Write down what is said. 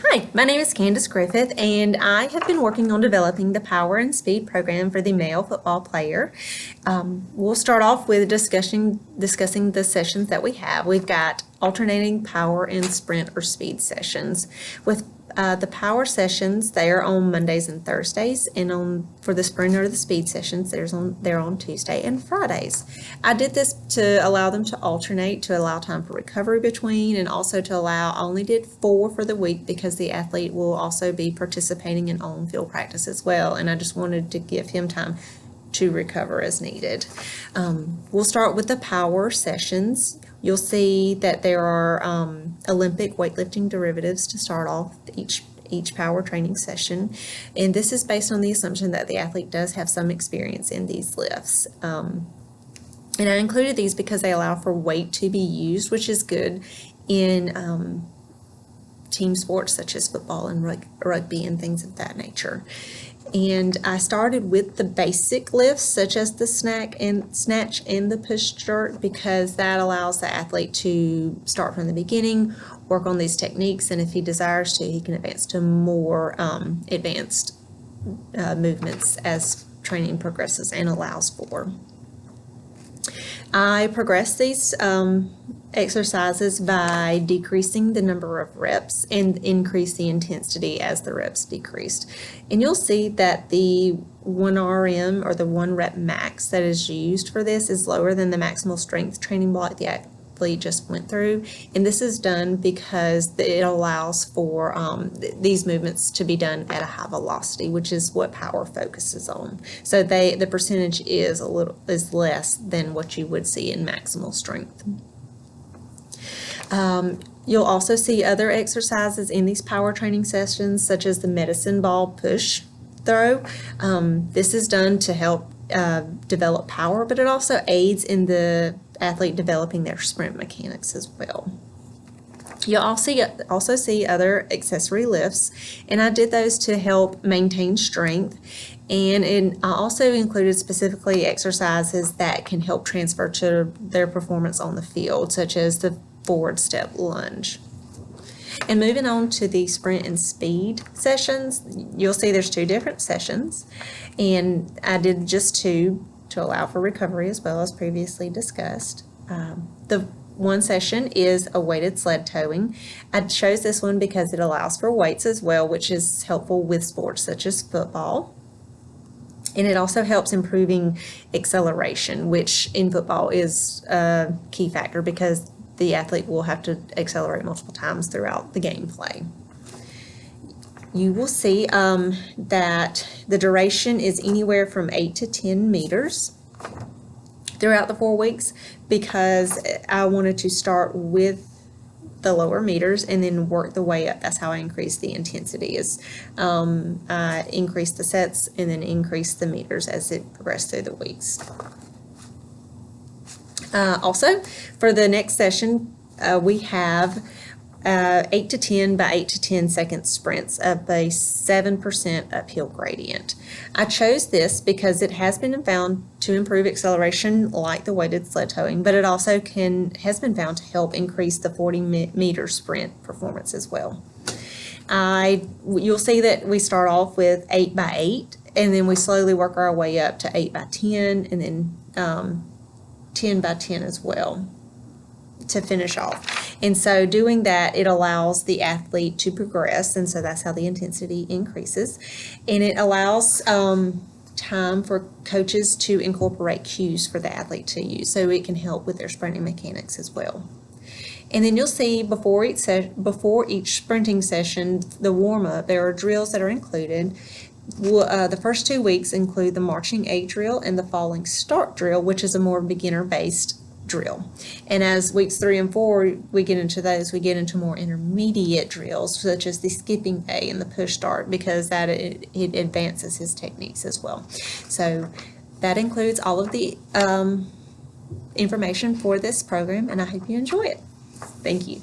Hi, my name is Candace Griffith, and I have been working on developing the Power and Speed program for the male football player. We'll start off with discussing the sessions that we have. We've got alternating power and sprint or speed sessions. With the power sessions, they are on Mondays and Thursdays, and for the sprint or the speed sessions, they're on Tuesday and Fridays. I did this to allow them to alternate, to allow time for recovery between, and also to allow, I only did 4 for the week because the athlete will also be participating in on-field practice as well, and I just wanted to give him time to recover as needed. We'll start with the power sessions. You'll see that there are Olympic weightlifting derivatives to start off each power training session, and this is based on the assumption that the athlete does have some experience in these lifts. And I included these because they allow for weight to be used, which is good in team sports such as football and rugby and things of that nature. And I started with the basic lifts such as the snatch and the push jerk, because that allows the athlete to start from the beginning, work on these techniques, and if he desires to, he can advance to more advanced movements as training progresses and allows for. I progress these exercises by decreasing the number of reps and increase the intensity as the reps decreased. And you'll see that the 1 RM or the 1 rep max that is used for this is lower than the maximal strength training block the athlete just went through. And this is done because it allows for these movements to be done at a high velocity, which is what power focuses on. So the percentage is less than what you would see in maximal strength. You'll also see other exercises in these power training sessions, such as the medicine ball push throw. This is done to help develop power, but it also aids in the athlete developing their sprint mechanics as well. You'll also see other accessory lifts, and I did those to help maintain strength. And I also included specifically exercises that can help transfer to their performance on the field, such as the forward step lunge. And moving on to the sprint and speed sessions, you'll see there's 2 different sessions, and I did just 2 to allow for recovery as well as previously discussed. The one session is a weighted sled towing. I chose this one because it allows for weights as well, which is helpful with sports such as football. And it also helps improving acceleration, which in football is a key factor because the athlete will have to accelerate multiple times throughout the gameplay. You will see that the duration is anywhere from 8 to 10 meters throughout the 4 weeks, because I wanted to start with the lower meters and then work the way up. That's how I increase the intensity, is I increase the sets and then increase the meters as it progressed through the weeks. Also, for the next session, we have 8 to 10 by 8 to 10 second sprints of a 7% uphill gradient. I chose this because it has been found to improve acceleration like the weighted sled towing, but it also has been found to help increase the 40-meter sprint performance as well. You'll see that we start off with 8 by 8, and then we slowly work our way up to 8 by 10, and then 10 by 10 as well to finish off. And so doing that, it allows the athlete to progress, and so that's how the intensity increases. And it allows time for coaches to incorporate cues for the athlete to use, so it can help with their sprinting mechanics as well. And then you'll see before each sprinting session, the warm-up, there are drills that are included. The first 2 weeks include the marching A drill and the falling start drill, which is a more beginner-based drill. And as weeks 3 and 4 we get into those, we get into more intermediate drills such as the skipping A and the push start, because it advances his techniques as well. So that includes all of the information for this program, and I hope you enjoy it. Thank you.